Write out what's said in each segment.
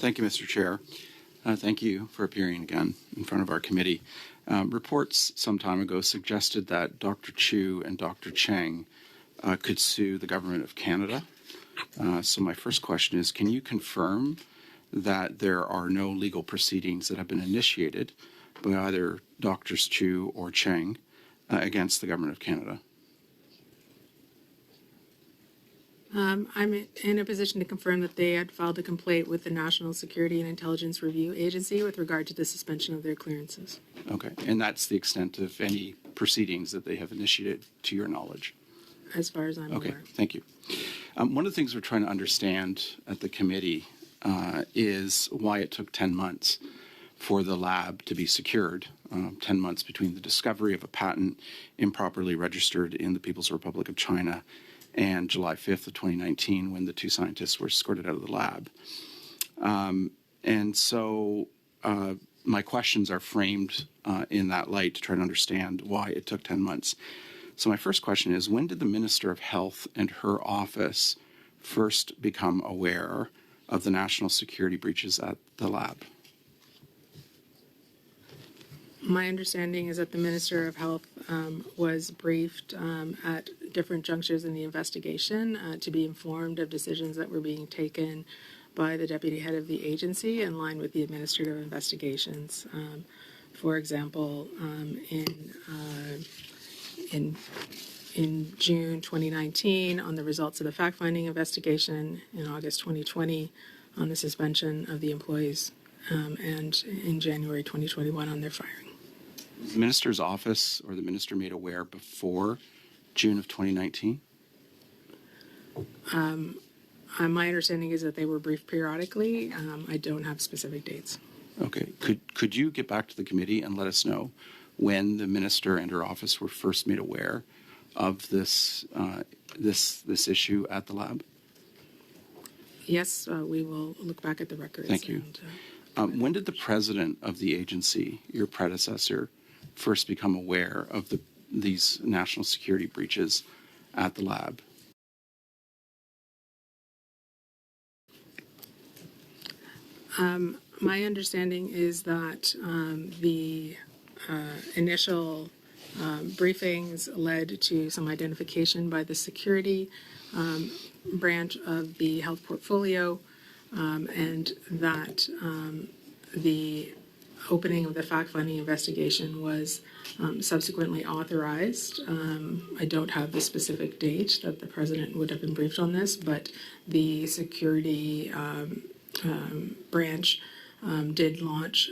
Thank you, Mr. Chair. Thank you for appearing again in front of our committee. Reports some time ago suggested that Dr. Chu and Dr. Cheng could sue the Government of Canada. So my first question is, can you confirm that there are no legal proceedings that have been initiated by either Drs. Chu or Cheng against the Government of Canada? I'm in a position to confirm that they had filed a complaint with the National Security and Intelligence Review Agency with regard to the suspension of their clearances. Okay, and that's the extent of any proceedings that they have initiated to your knowledge? As far as I'm aware. Okay, thank you. One of the things we're trying to understand at the committee is why it took 10 months for the lab to be secured, 10 months between the discovery of a patent improperly registered in the People's Republic of China and July 5th of 2019 when the two scientists were escorted out of the lab. And so my questions are framed in that light to try to understand why it took 10 months. So my first question is, when did the Minister of Health and her office first become aware of the national security breaches at the lab? My understanding is that the Minister of Health was briefed at different junctures in the investigation to be informed of decisions that were being taken by the deputy head of the agency in line with the administrative investigations. For example, in June 2019 on the results of the fact-finding investigation, in August 2020 on the suspension of the employees, and in January 2021 on their firing. Was the minister's office or the minister made aware before June of 2019? My understanding is that they were briefed periodically. I don't have specific dates. Okay. Could you get back to the committee and let us know when the minister and her office were first made aware of this this issue at the lab? Yes, we will look back at the records. Thank you. And, when did the president of the agency, your predecessor, first become aware of these national security breaches at the lab? My understanding is that the initial briefings led to some identification by the security branch of the health portfolio, and that the opening of the fact-finding investigation was subsequently authorized. I don't have the specific date that the president would have been briefed on this, but the security branch did launch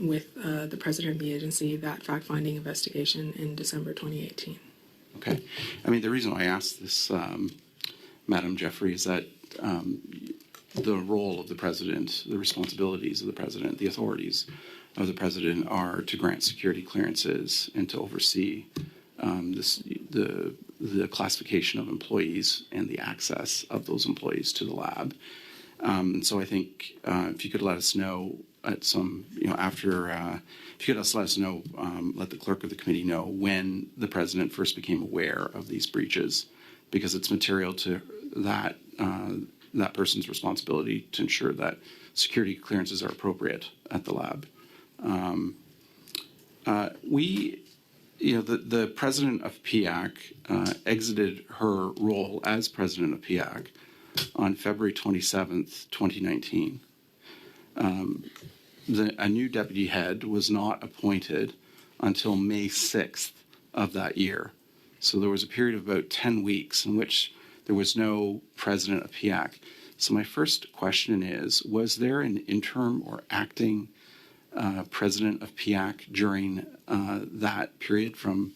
with the president of the agency that fact-finding investigation in December 2018. Okay. I mean, the reason why I asked this, Madam Jeffrey, is that the role of the president, the responsibilities of the president, the authorities of the president are to grant security clearances and to oversee the classification of employees and the access of those employees to the lab. So I think if you could let us know at some, after, if you could let us know, let the clerk of the committee know when the president first became aware of these breaches, because it's material to that that person's responsibility to ensure that security clearances are appropriate at the lab. The president of PIAC exited her role as president of PIAC on February 27th, 2019. A new deputy head was not appointed until May 6th of that year. So there was a period of about 10 weeks in which there was no president of PIAC. So my first question is, was there an interim or acting president of PIAC during that period from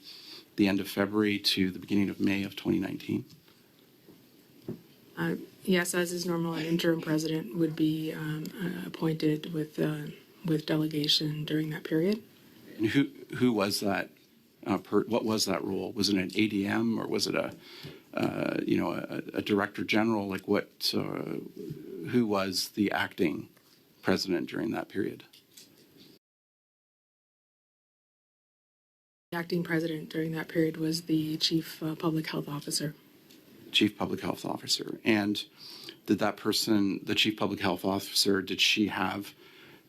the end of February to the beginning of May of 2019? Yes, as is normal, an interim president would be appointed with delegation during that period. And who was that? What was that role? Was it an ADM or was it a director general? Like what? Who was the acting president during that period? The acting president during that period was the chief public health officer. Chief Public Health Officer. And did that person, the chief public health officer, did she have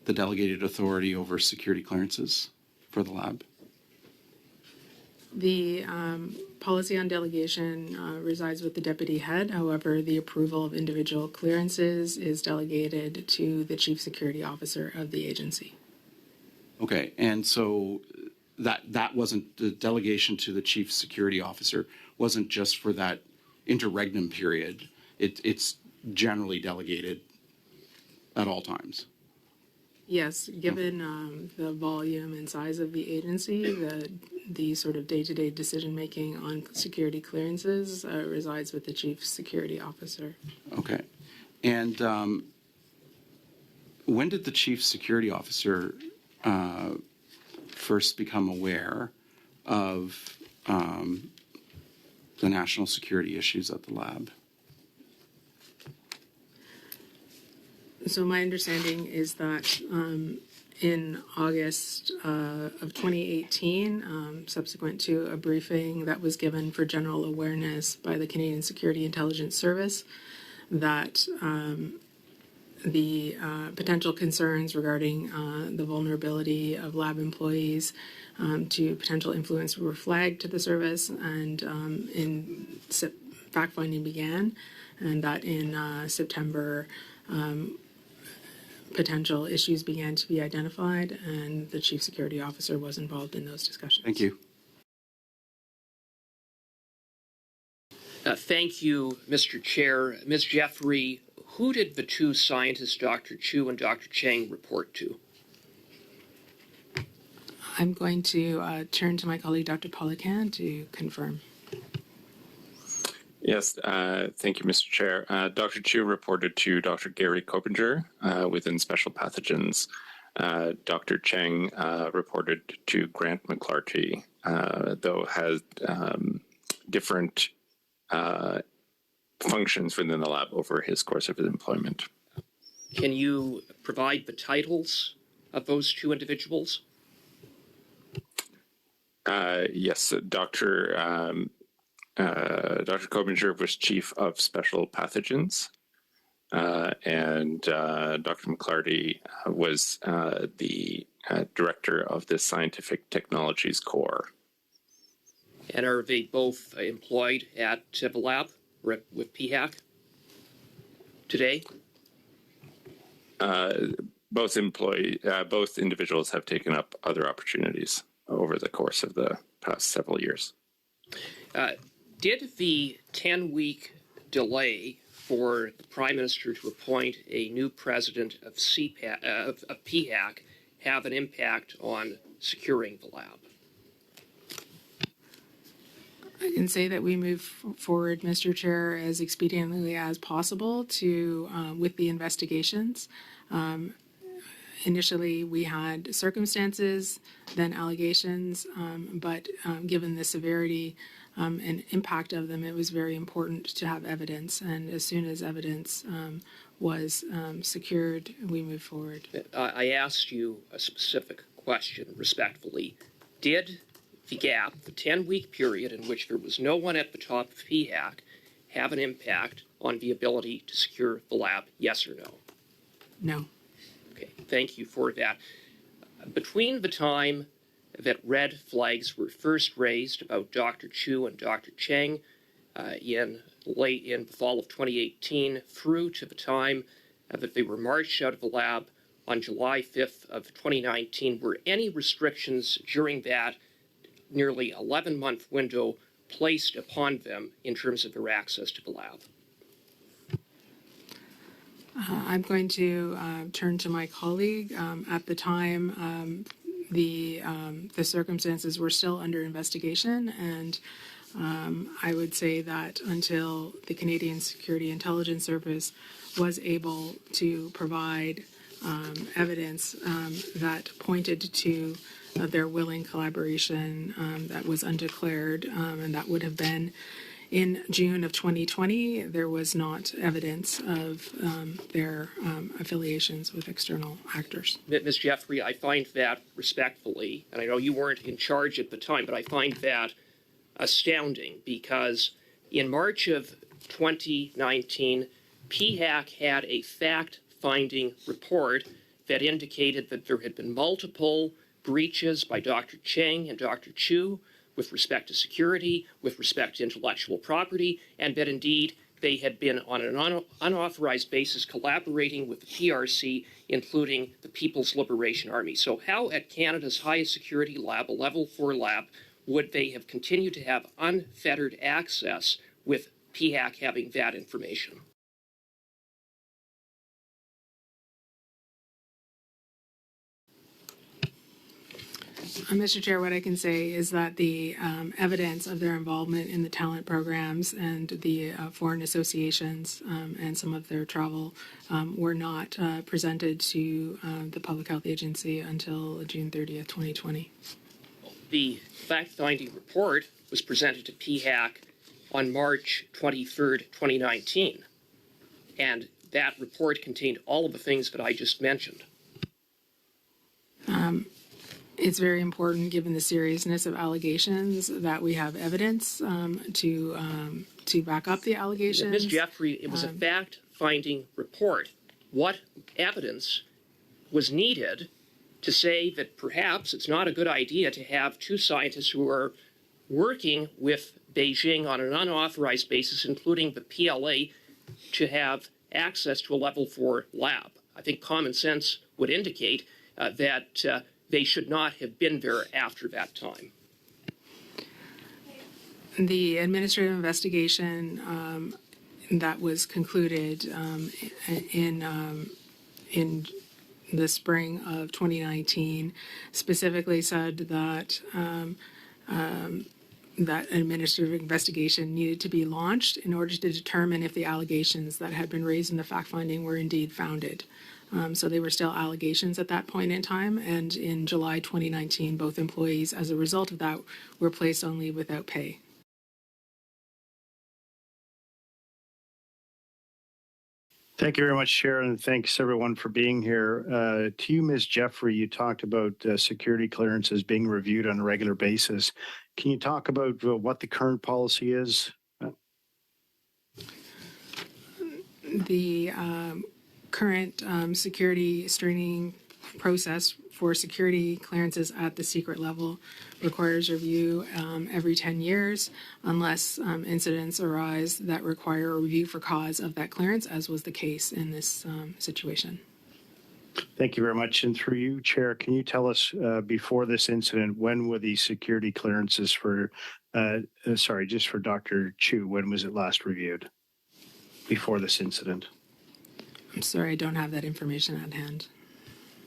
the delegated authority over security clearances for the lab? The policy on delegation resides with the deputy head. However, the approval of individual clearances is delegated to the chief security officer of the agency. Okay, and so that wasn't, the delegation to the chief security officer wasn't just for that interregnum period. It's generally delegated at all times. Yes, given the volume and size of the agency, the sort of day-to-day decision-making on security clearances resides with the chief security officer. Okay. And when did the chief security officer first become aware of the national security issues at the lab? So my understanding is that in August of 2018, subsequent to a briefing that was given for general awareness by the Canadian Security Intelligence Service, that the potential concerns regarding the vulnerability of lab employees to potential influence were flagged to the service, and fact-finding began, and that in September, potential issues began to be identified, and the chief security officer was involved in those discussions. Thank you. Thank you, Mr. Chair. Ms. Jeffrey, who did the two scientists, Dr. Chu and Dr. Cheng, report to? I'm going to turn to my colleague, Dr. Polican, to confirm. Yes, thank you, Mr. Chair. Dr. Chu reported to Dr. Gary Copinger within special pathogens. Dr. Cheng reported to Grant McClarty, though has different functions within the lab over his course of his employment. Can you provide the titles of those two individuals? Yes, Dr. Copinger was Chief of Special Pathogens, and Dr. McClarty was the Director of the Scientific Technologies Core. And are they both employed at the lab with PHAC today? Both individuals have taken up other opportunities over the course of the past several years. Did the 10-week delay for the Prime Minister to appoint a new president of PHAC have an impact on securing the lab? I can say that we move forward, Mr. Chair, as expediently as possible with the investigations. Initially, we had circumstances, then allegations, but given the severity and impact of them, it was very important to have evidence. And as soon as evidence was secured, we moved forward. I asked you a specific question respectfully. Did the gap, the 10-week period in which there was no one at the top of PHAC, have an impact on the ability to secure the lab, yes or no? No. Okay, thank you for that. Between the time that red flags were first raised about Dr. Chu and Dr. Cheng in the fall of 2018 through to the time that they were marched out of the lab on July 5th of 2019, were any restrictions during that nearly 11-month window placed upon them in terms of their access to the lab? I'm going to turn to my colleague. At the time, the circumstances were still under investigation, and I would say that until the Canadian Security Intelligence Service was able to provide evidence that pointed to their willing collaboration that was undeclared, and that would have been in June of 2020, there was not evidence of their affiliations with external actors. Ms. Jeffrey, I find that respectfully, and I know you weren't in charge at the time, but I find that astounding because in March of 2019, PHAC had a fact-finding report that indicated that there had been multiple breaches by Dr. Cheng and Dr. Chu with respect to security, with respect to intellectual property, and that indeed they had been on an unauthorized basis collaborating with the PRC, including the People's Liberation Army. So how at Canada's highest security lab, a level 4 lab, would they have continued to have unfettered access with PHAC having that information? Mr. Chair, what I can say is that the evidence of their involvement in the talent programs and the foreign associations and some of their travel were not presented to the Public Health Agency until June 30th, 2020. The fact-finding report was presented to PHAC on March 23rd, 2019, and that report contained all of the things that I just mentioned. It's very important, given the seriousness of allegations, that we have evidence to back up the allegations. Ms. Jeffrey, it was a fact-finding report. What evidence was needed to say that perhaps it's not a good idea to have two scientists who are working with Beijing on an unauthorized basis, including the PLA, to have access to a level 4 lab? I think common sense would indicate that they should not have been there after that time. The administrative investigation that was concluded in the spring of 2019 specifically said that that administrative investigation needed to be launched in order to determine if the allegations that had been raised in the fact-finding were indeed founded. So they were still allegations at that point in time, and in July 2019, both employees, as a result of that, were placed on leave without pay. Thank you very much, Sharon, and thanks everyone for being here. To you, Ms. Jeffrey, you talked about security clearances being reviewed on a regular basis. Can you talk about what the current policy is? The current security screening process for security clearances at the secret level requires review every 10 years unless incidents arise that require a review for cause of that clearance, as was the case in this situation. Thank you very much. And through you, Chair, can you tell us before this incident, when were these security clearances for, just for Dr. Chu, when was it last reviewed before this incident? I'm sorry, I don't have that information at hand.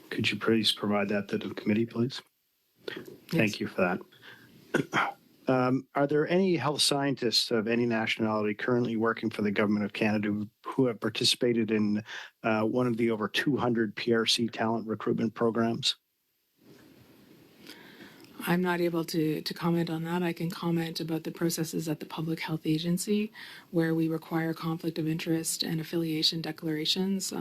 Could you please provide that to the committee, please? Yes. Thank you for that. Are there any health scientists of any nationality currently working for the Government of Canada who have participated in one of the over 200 PRC talent recruitment programs? I'm not able to comment on that. I can comment about the processes at the Public Health Agency, where we require conflict of interest and affiliation declarations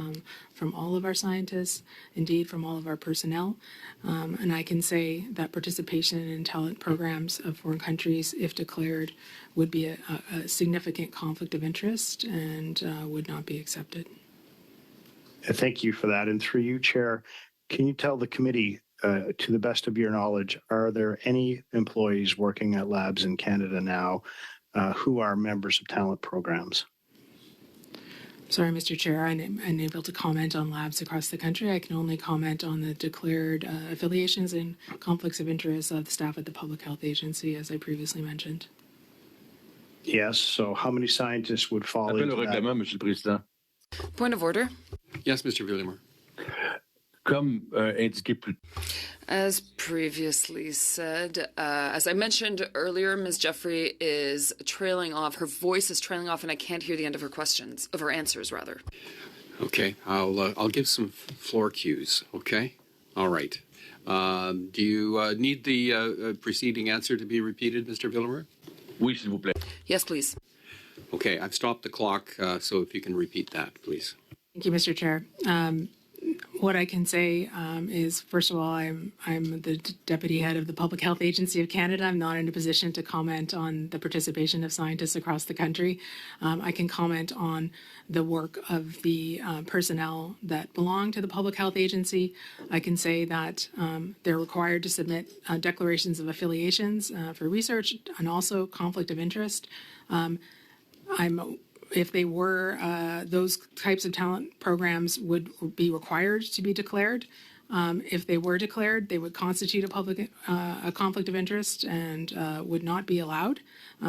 from all of our scientists, indeed from all of our personnel. And I can say that participation in talent programs of foreign countries, if declared, would be a significant conflict of interest and would not be accepted. Thank you for that. And through you, Chair, can you tell the committee, to the best of your knowledge, are there any employees working at labs in Canada now who are members of talent programs? Sorry, Mr. Chair, I'm unable to comment on labs across the country. I can only comment on the declared affiliations and conflicts of interest of the staff at the Public Health Agency, as I previously mentioned. Yes, so how many scientists would fall into that? Monsieur le Président. Point of order. Yes, Mr. Villemur. Comme indiqué plus. As previously said, as I mentioned earlier, Ms. Jeffrey is trailing off. Her voice is trailing off, and I can't hear the end of her questions, of her answers, rather. Okay, I'll give some floor cues. Okay, all right. Do you need the preceding answer to be repeated, Mr. Villemur? Oui, s'il vous plaît. Yes, please. Okay, I've stopped the clock, so if you can repeat that, please. Thank you, Mr. Chair. What I can say is, first of all, I'm the deputy head of the Public Health Agency of Canada. I'm not in a position to comment on the participation of scientists across the country. I can comment on the work of the personnel that belong to the Public Health Agency. I can say that they're required to submit declarations of affiliations for research and also conflict of interest. If they were, those types of talent programs would be required to be declared. If they were declared, they would constitute a conflict of interest and would not be allowed,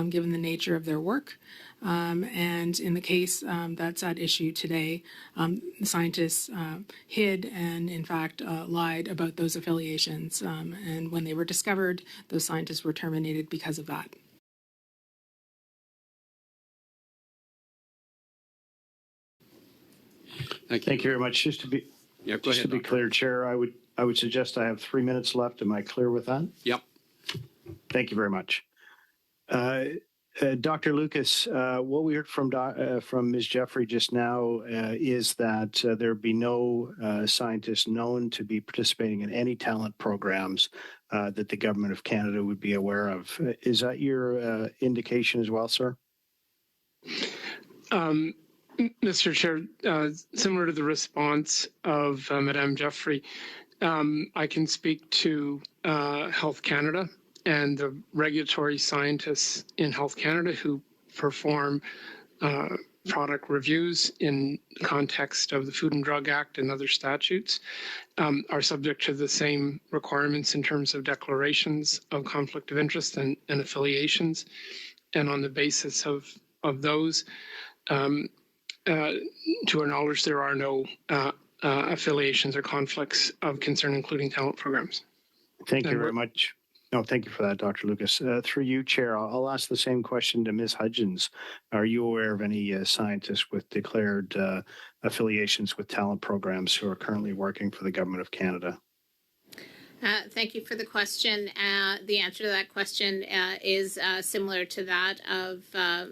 given the nature of their work. And in the case that's at issue today, the scientists hid and, in fact, lied about those affiliations. And when they were discovered, those scientists were terminated because of that. Thank you very much. Just to be clear, Chair, I would suggest I have 3 minutes left. Am I clear with that? Yep. Thank you very much. Dr. Lucas, what we heard from Ms. Jeffrey just now is that there be no scientists known to be participating in any talent programs that the Government of Canada would be aware of. Is that your indication as well, sir? Mr. Chair, similar to the response of Madame Jeffrey, I can speak to Health Canada and the regulatory scientists in Health Canada who perform product reviews in the context of the Food and Drug Act and other statutes are subject to the same requirements in terms of declarations of conflict of interest and affiliations. And on the basis of those, to our knowledge, there are no affiliations or conflicts of concern, including talent programs. Thank you very much. No, thank you for that, Dr. Lucas. Through you, Chair, I'll ask the same question to Ms. Hudgens. Are you aware of any scientists with declared affiliations with talent programs who are currently working for the Government of Canada? Thank you for the question. The answer to that question is similar to that of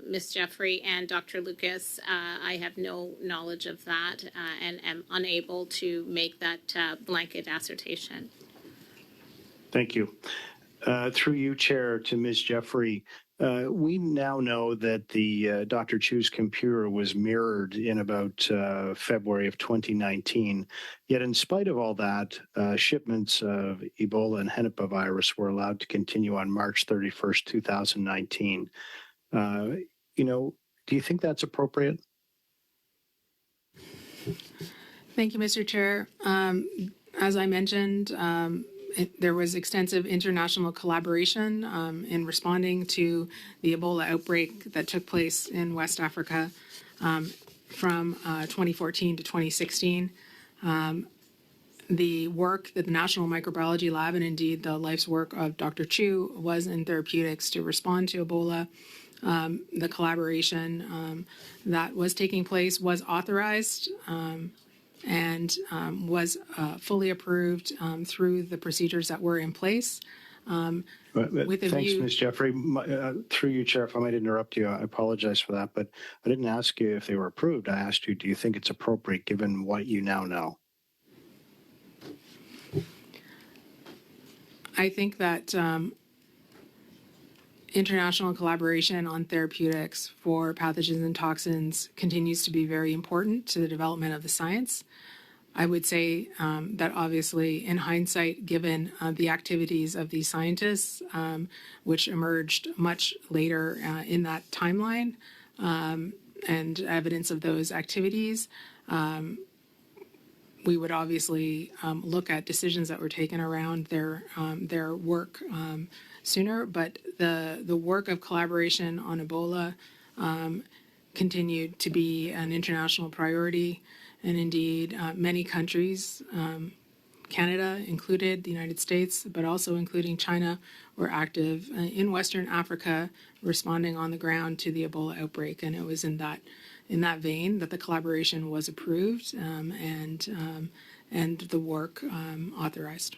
Ms. Jeffrey and Dr. Lucas. I have no knowledge of that and am unable to make that blanket assertion. Thank you. Through you, Chair, to Ms. Jeffrey, we now know that the Dr. Chu's computer was mirrored in about February of 2019. Yet in spite of all that, shipments of Ebola and Henipavirus were allowed to continue on March 31st, 2019. Do you think that's appropriate? Thank you, Mr. Chair. As I mentioned, there was extensive international collaboration in responding to the Ebola outbreak that took place in West Africa from 2014 to 2016. The work that the National Microbiology Lab and indeed the life's work of Dr. Chu was in therapeutics to respond to Ebola. The collaboration that was taking place was authorized and was fully approved through the procedures that were in place. Thanks, Ms. Jeffrey. Through you, Chair, if I might interrupt you, I apologize for that, but I didn't ask you if they were approved. I asked you, do you think it's appropriate given what you now know? I think that international collaboration on therapeutics for pathogens and toxins continues to be very important to the development of the science. I would say that obviously, in hindsight, given the activities of these scientists, which emerged much later in that timeline, and evidence of those activities, we would obviously look at decisions that were taken around their work sooner. But the work of collaboration on Ebola continued to be an international priority. And indeed, many countries, Canada included, the United States, but also including China, were active in Western Africa, responding on the ground to the Ebola outbreak. And it was in that vein that the collaboration was approved and the work authorized.